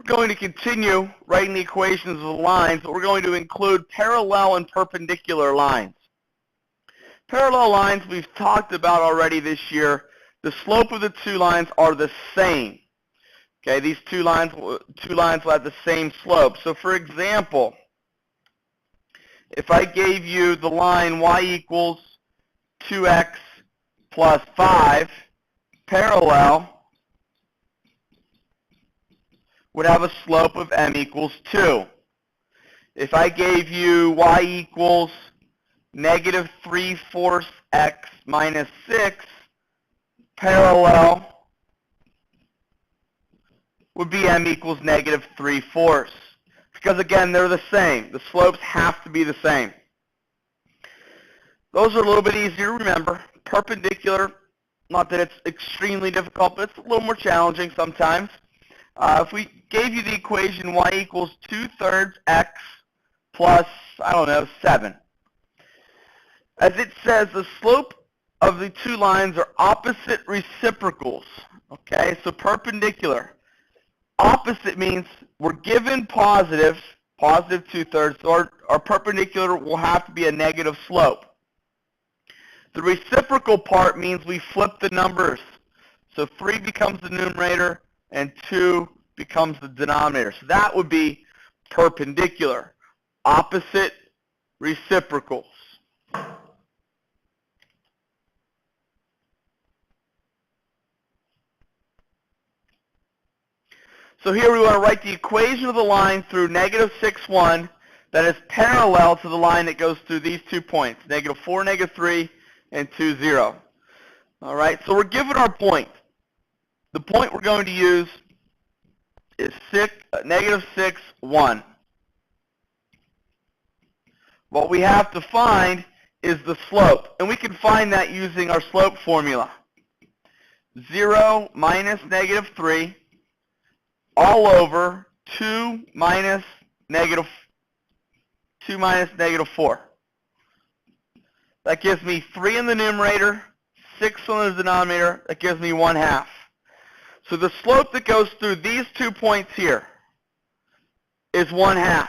going to continue writing the equations of the lines, but we're going to include parallel and perpendicular lines. Parallel lines we've talked about already this year. The slope of the two lines are the same. Okay, these two lines will have the same slope. So for example, if I gave you the line y equals 2x plus 5, parallel would have a slope of m equals 2. If I gave you y equals negative 3/4 x minus 6, parallel would be m equals negative 3/4. Because again, they're the same. The slopes have to be the same. Those are a little bit easier to remember. Perpendicular, not that it's extremely difficult, but it's a little more challenging sometimes. If we gave you the equation y equals 2/3 x plus, 7. As it says, the slope of the two lines are opposite reciprocals. Okay, so perpendicular. Opposite means we're given positive 2/3, so our perpendicular will have to be a negative slope. The reciprocal part means we flip the numbers. So 3 becomes the numerator and 2 becomes the denominator. So that would be perpendicular. Opposite reciprocals. So here we want to write the equation of the line through negative 6, 1 that is parallel to the line that goes through these 2 points, negative 4, negative 3, and 2, 0. All right, so we're given our point. The point we're going to use is negative 6, 1. What we have to find is the slope, and we can find that using our slope formula. 0 minus negative 3 all over 2 minus negative 4. That gives me 3 in the numerator, 6 on the denominator. That gives me 1/2. So the slope that goes through these 2 points here is 1/2.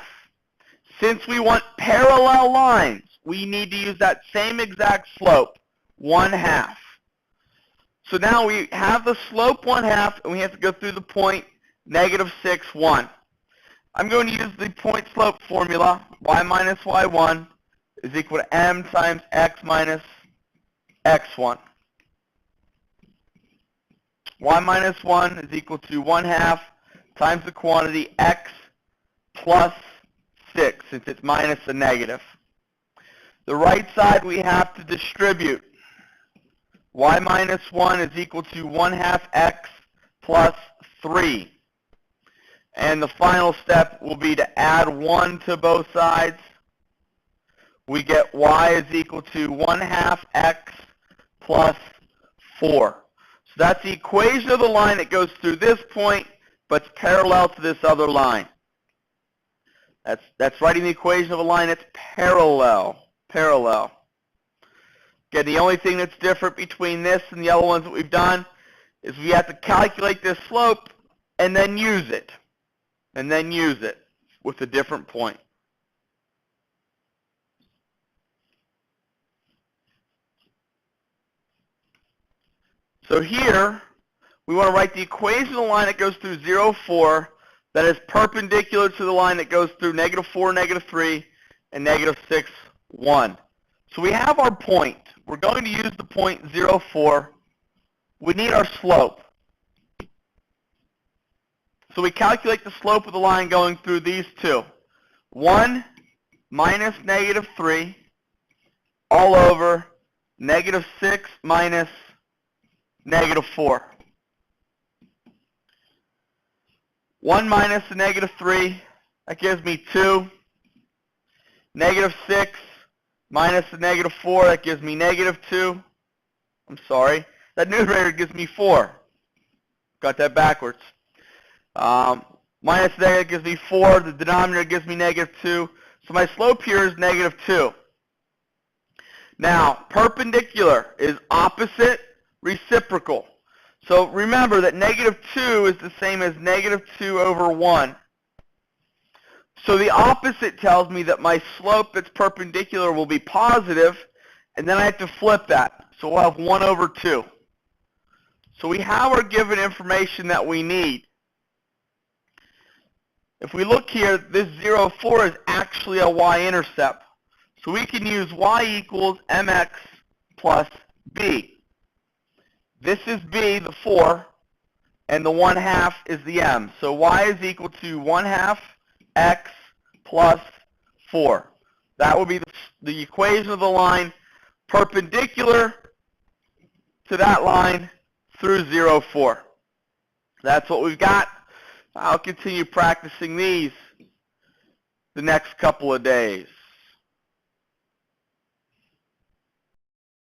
Since we want parallel lines, we need to use that same exact slope, 1/2. So now we have the slope 1/2, and we have to go through the point negative 6, 1. I'm going to use the point slope formula. Y minus y1 is equal to m times x minus x1. Y minus 1 is equal to 1/2 times the quantity x plus 6, since it's minus a negative. The right side we have to distribute. Y minus 1 is equal to 1/2 x plus 3. And the final step will be to add 1 to both sides. We get y is equal to 1/2 x plus 4. So that's the equation of the line that goes through this point, but it's parallel to this other line. That's writing the equation of a line that's parallel. Again, the only thing that's different between this and the other ones that we've done is we have to calculate this slope and then use it. With a different point. So here, we want to write the equation of the line that goes through 0, 4, that is perpendicular to the line that goes through negative 4, negative 3, and negative 6, 1. So we have our point. We're going to use the point 0, 4. We need our slope. So we calculate the slope of the line going through these two. 1 minus negative 3 all over negative 6 minus negative 4. 1 minus the negative 3, that gives me 2. Negative 6 minus the negative 4, that gives me negative 2. I'm sorry, that numerator gives me 4. Got that backwards. Minus negative gives me 4. The denominator gives me negative 2. So my slope here is negative 2. Now, perpendicular is opposite reciprocal. So remember that negative 2 is the same as negative 2 over 1. So the opposite tells me that my slope that's perpendicular will be positive, and then I have to flip that. So we'll have 1 over 2. So we have our given information that we need. If we look here, this 0, 4 is actually a y-intercept. So we can use y equals mx plus b. This is b, the 4, and the 1/2 is the m. So y is equal to 1/2 x plus 4. That will be the equation of the line perpendicular to that line through 0, 4. That's what we've got. I'll continue practicing these the next couple of days.